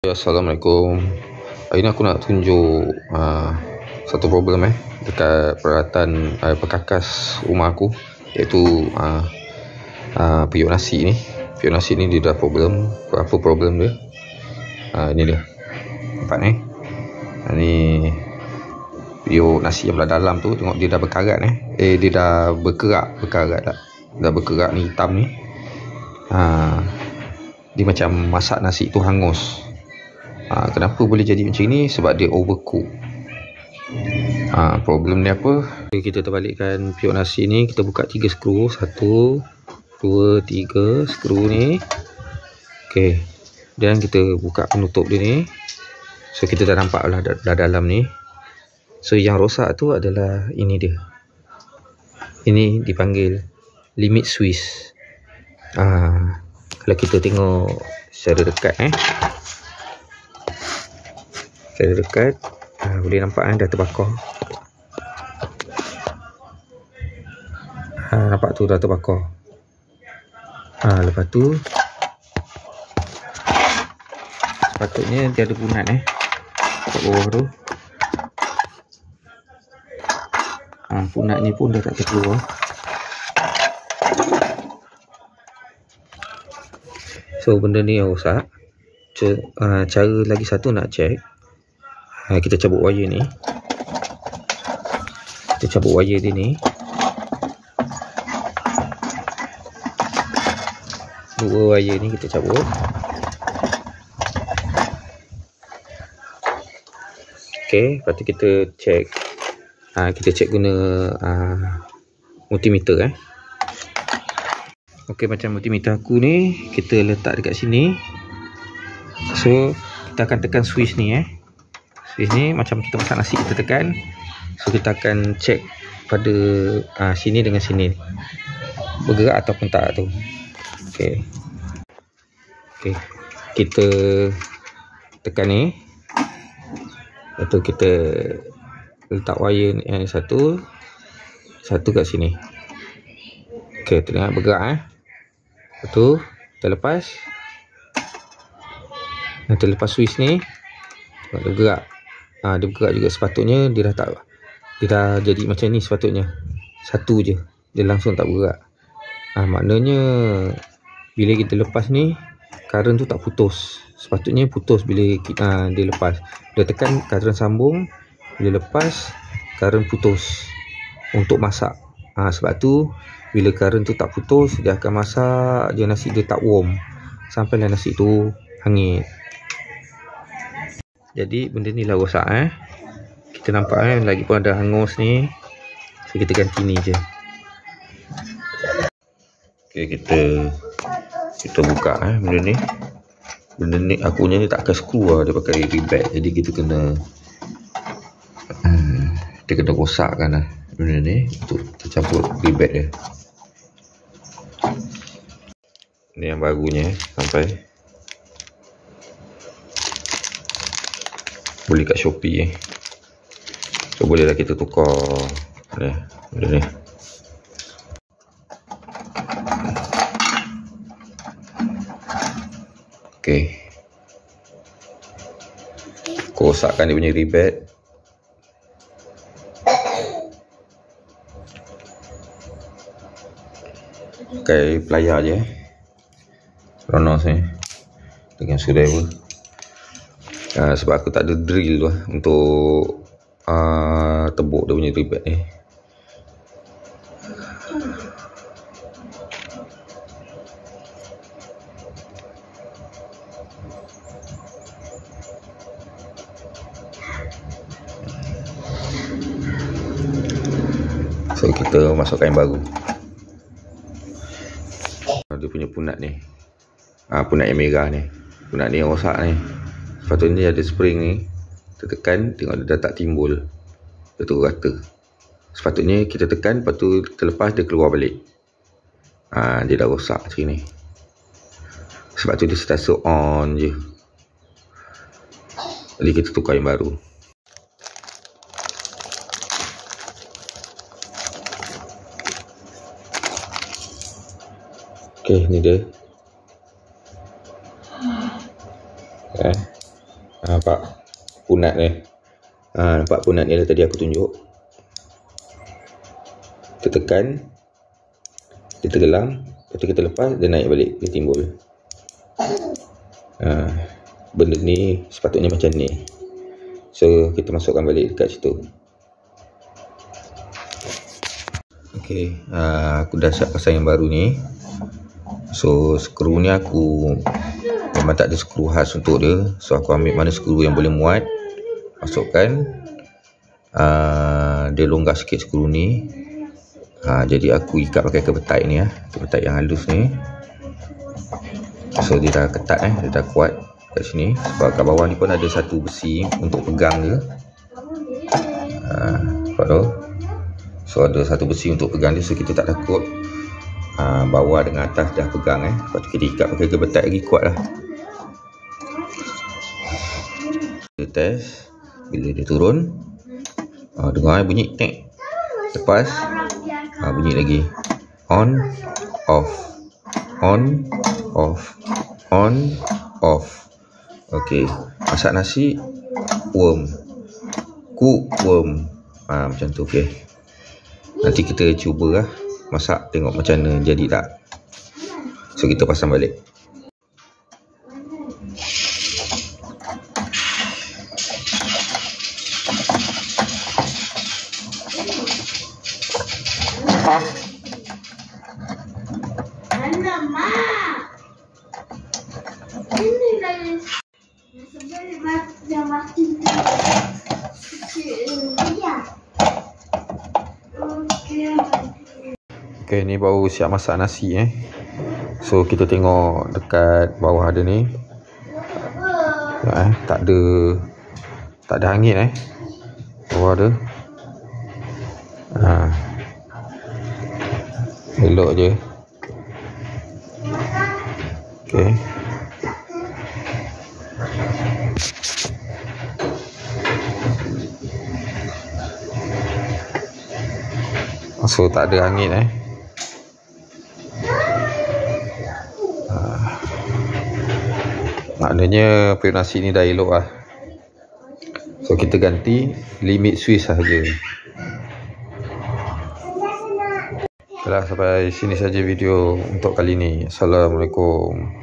Assalamualaikum. Hari ni aku nak tunjuk satu problem dekat peralatan perkakas rumah aku, iaitu periuk nasi ni. Periuk nasi ni dia dah problem. Apa problem dia? Ini dia. Nampak ni? Ni periuk nasi yang belah dalam tu, tengok dia dah berkarat dia dah berkerak tak? Dah berkerak ni, hitam ni. Dia macam masak nasi tu hangus. Kenapa boleh jadi macam ni? Sebab dia overcook. Problem ni apa? Kita terbalikkan periuk nasi ni. Kita buka 3 skru. 1, 2, 3 skru ni. Okey. Dan kita buka penutup dia ni. So kita dah nampak lah dalam ni. So yang rosak tu adalah ini dia. Ini dipanggil limit switch. Kalau kita tengok secara dekat secara dekat boleh nampak dah terbakar. Nampak tu dah terbakar. Lepas tu sepatutnya dia ada punat kat bawah tu. Punat ni pun dah tak terkeluar. So benda ni yang rosak. Cara lagi satu nak check, kita cabut wire ni. Kita cabut wire dia ni. Dua wire ni kita cabut. Okey, lepas tu kita check. Kita check guna multimeter Okey, macam multimeter aku ni kita letak dekat sini. So kita akan tekan switch ni Switch ni macam kita masak nasi, kita tekan. So kita akan check pada sini dengan sini bergerak ataupun tak tu. Okey. Kita tekan ni. Lepas tu kita letak wire ni satu kat sini. Okey, terdengar bergerak Lepas tu kita lepas. Kita lepas switch ni, dia bergerak. Dia bergerak juga. Sepatutnya dia dah jadi macam ni. Sepatutnya satu je, dia langsung tak bergerak. Maknanya bila kita lepas ni, current tu tak putus. Sepatutnya putus bila dia lepas. Dia tekan, current sambung. Bila lepas, current putus untuk masak. Sebab tu bila current tu tak putus, dia akan masak je nasi, dia tak warm sampailah nasi tu hangit. Jadi benda ni lah rosak Kita nampak lagi pun ada hangus ni. So kita ganti ni je. Okey, kita buka benda ni aku punya ni tak akan skru dia pakai rivet. Jadi kita kena rosakkan benda ni untuk tercampur rivet dia. Ni yang barunya sampai boleh kat Shopee So bolehlah kita tukar benda ni. Okey, aku rosakkan dia punya rivet. Pakai pelayar je Ronos ni dengan screwdriver. Sebab aku tak ada drill untuk tebuk dia punya rivet ni. So kita masukkan yang baru. Dia punya punat ni, punat yang merah ni, punat ni yang rosak ni. Sepatutnya ada spring ni, kita tekan, tengok dia dah tak timbul, dia turun rata. Sepatutnya kita tekan, lepas tu kita lepas, dia keluar balik. Dia dah rosak macam ni. Sebab tu dia sentiasa on je. Jadi kita tukar yang baru. Okey, ni dia. Nampak punat ni. Nampak punat ni lah tadi aku tunjuk. Kita tekan, dia tergelam, lepas tu kita lepas, dia naik balik, dia timbul. Benda ni sepatutnya macam ni. So kita masukkan balik dekat situ. Okay, aku dah siap pasang yang baru ni. So skru ni aku memang tak ada skru khas untuk dia. So aku ambil mana skru yang boleh muat, masukkan. Dia longgar sikit skru ni. Jadi aku ikat pakai kebetai ni, kebetai yang halus ni. So dia dah ketat, dia dah kuat kat sini. Sebab kat bawah ni pun ada satu besi untuk pegang dia. Nampak tu? So ada satu besi untuk pegang dia, so kita tak takut bawah dengan atas dah pegang. Lepas tu kita ikat pakai kebetai lagi, kuat lah. Kita test. Bila dia turun, dengar bunyi tek. Lepas bunyi lagi. On, off. On, off. On, off. Okay. Masak nasi, worm. Cook worm. Macam tu, okay. Nanti kita cuba masak, tengok macam mana jadi tak. So kita pasang balik. Okay, ni baru siap masak nasi. So kita tengok dekat bawah ada ni. Tak ada angin bawah ada. Elok je. Okay. So tak ada angin maknanya periuk nasi ni dah elok lah. So kita ganti limit switch sahaja. Sampai sini saja video untuk kali ni. Assalamualaikum.